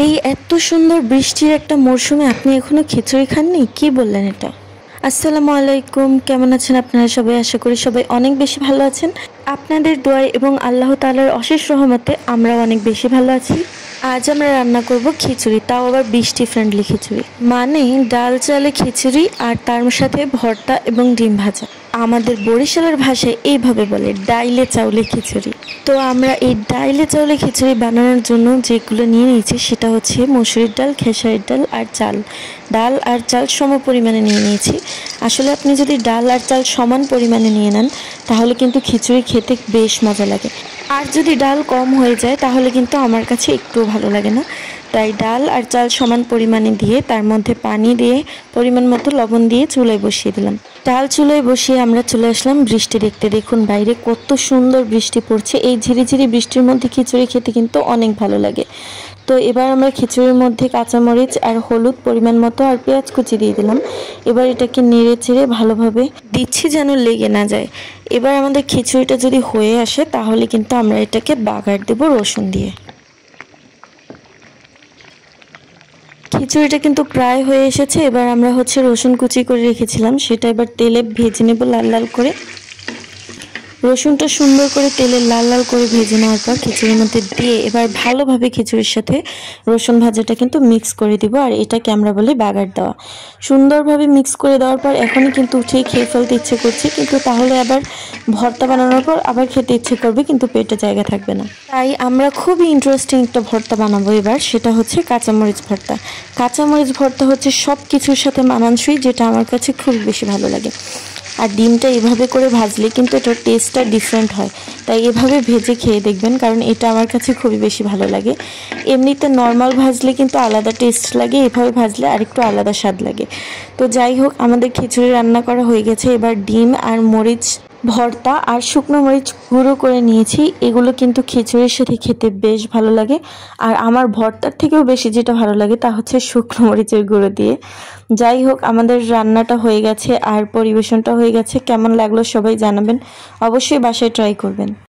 এই এত সুন্দর বৃষ্টির একটা মরশুমে আপনি এখনো খিচুড়ি খাননি? কি বললেন এটা? আসসালামু আলাইকুম, কেমন আছেন আপনারা সবাই? আশা করি সবাই অনেক বেশি ভালো আছেন। আপনাদের দোয়ায় এবং আল্লাহ তাআলার অশেষ রহমতে আমরাও অনেক বেশি ভালো আছি। আজ আমরা রান্না করব খিচুড়ি, তাও আবার বৃষ্টি ফ্রেন্ডলি খিচুড়ি। মানে ডাল চালে খিচুড়ি আর তার সাথে ভর্তা এবং ডিম ভাজা। আমাদের বরিশালের ভাষায় এইভাবে বলে ডাইলে চাউলে খিচুড়ি। তো আমরা এই ডাইলে চাউলে খিচুড়ি বানানোর জন্য যেগুলো নিয়ে নিয়েছি সেটা হচ্ছে মসুরির ডাল, খেসারির ডাল আর চাল। ডাল আর চাল সম পরিমাণে নিয়ে নিয়েছি। আসলে আপনি যদি ডাল আর চাল সমান পরিমাণে নিয়ে নেন তাহলে কিন্তু খিচুড়ি খেতে বেশ মজা লাগে। আর যদি ডাল কম হয়ে যায় তাহলে কিন্তু আমার কাছে একটুও ভালো লাগে না। তাই ডাল আর চাল সমান পরিমাণে দিয়ে তার মধ্যে পানি দিয়ে পরিমাণ মতো লবণ দিয়ে চুলায় বসিয়ে দিলাম। ডাল চুলায় বসিয়ে আমরা চলে আসলাম বৃষ্টি দেখতে। দেখুন বাইরে কত সুন্দর বৃষ্টি পড়ছে। এই ঝিরিঝিরি বৃষ্টির মধ্যে খিচুড়ি খেতে কিন্তু অনেক ভালো লাগে। তো এবার আমরা খিচুড়ির মধ্যে কাঁচামরিচ আর হলুদ পরিমাণ মতো আর পেঁয়াজ কুচি দিয়ে দিলাম। এবার এটাকে নেড়ে চেড়ে ভালোভাবে দিচ্ছি যেন লেগে না যায়। এবার আমাদের খিচুড়িটা যদি হয়ে আসে তাহলে কিন্তু আমরা এটাকে বাগার দেব রসুন দিয়ে। খিচুড়িটা কিন্তু প্রায় হয়ে এসেছে। এবার আমরা রসুন কুচি করে রেখেছিলাম সেটা এবার তেলে ভেজে নেব লাল লাল করে। রসুনটা সুন্দর করে তেলে লাল লাল করে ভেজে নেওয়ার পর খিচুড়ির মধ্যে দিয়ে এবার ভালোভাবে খিচুড়ির সাথে রসুন ভাজাটা কিন্তু মিক্স করে দিব। আর এটাকে আমরা বলি বাগার দেওয়া। সুন্দরভাবে মিক্স করে দেওয়ার পর এখনই কিন্তু উঠেই খেয়ে ফেলতে ইচ্ছে করছে, কিন্তু তাহলে আবার ভর্তা বানানোর পর আবার খেতে ইচ্ছে করবে কিন্তু পেটে জায়গা থাকবে না। তাই আমরা খুবই ইন্টারেস্টিং একটা ভর্তা বানাবো এবার, সেটা হচ্ছে কাঁচামরিচ ভর্তা। কাঁচামরিচ ভর্তা হচ্ছে সব কিছুর সাথে মানানসই, যেটা আমার কাছে খুব বেশি ভালো লাগে। আর ডিমটা এভাবে করে ভাজলে কিন্তু এটার টেস্টটা ডিফারেন্ট হয়। তাই এভাবে ভেজে খেয়ে দেখবেন, কারণ এটা আমার কাছে খুবই বেশি ভালো লাগে। এমনিতে নর্মাল ভাজলে কিন্তু আলাদা টেস্ট লাগে, এভাবে ভাজলে আরেকটু আলাদা স্বাদ লাগে। তো যাই হোক, আমাদের খিচুড়ি রান্না করা হয়ে গেছে। এবার ডিম আর মরিচ ভর্তা আর শুকনো মরিচ গুঁড়ো করে নিয়েছি। এগুলো কিন্তু খিচুড়ির সাথে খেতে বেশ ভালো লাগে। আর আমার ভর্তার থেকেও বেশি যেটা ভালো লাগে তা হচ্ছে শুকনো মরিচের গুঁড়ো দিয়ে। যাই হোক, আমাদের রান্নাটা হয়ে গেছে আর পরিবেশনটা হয়ে গেছে। কেমন লাগলো সবাই জানাবেন, অবশ্যই বাসায় ট্রাই করবেন।